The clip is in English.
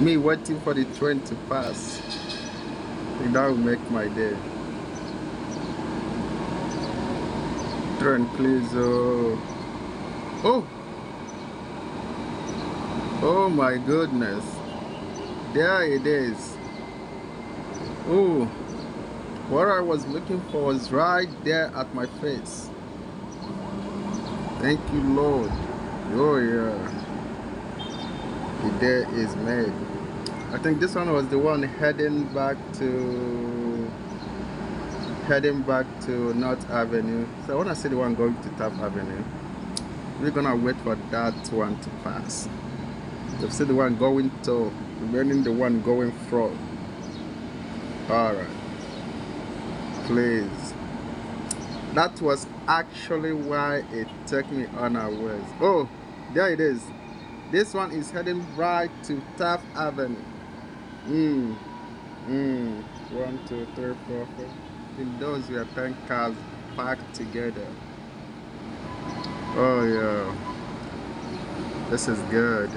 Me waiting for the train to pass. I think that will make my day. Train, please. Oh, oh, oh my goodness. There it is. Oh, what I was looking for was right there at my face. Thank you, Lord. Oh yeah, the day is made. I think this one was the one heading back to North Avenue. So I want to see the one going to Taft Avenue. We're gonna wait for that one to pass. You've seen the one going to, remaining the one going from. Alright, please. That was actually why it took me unawares. Oh, there it is. This one is heading right to Taft Avenue. Hmm. Hmm. 1, 2, 3, 4, 5. In those were 10 cars packed together. Oh yeah. This is good.